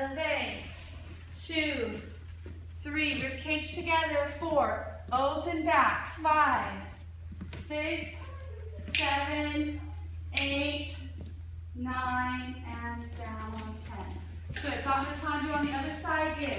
releve. 2, 3, ribcage together. 4, open back. 5, 6, 7, 8, 9, and down on 10. Good. Baton on the other side. Good.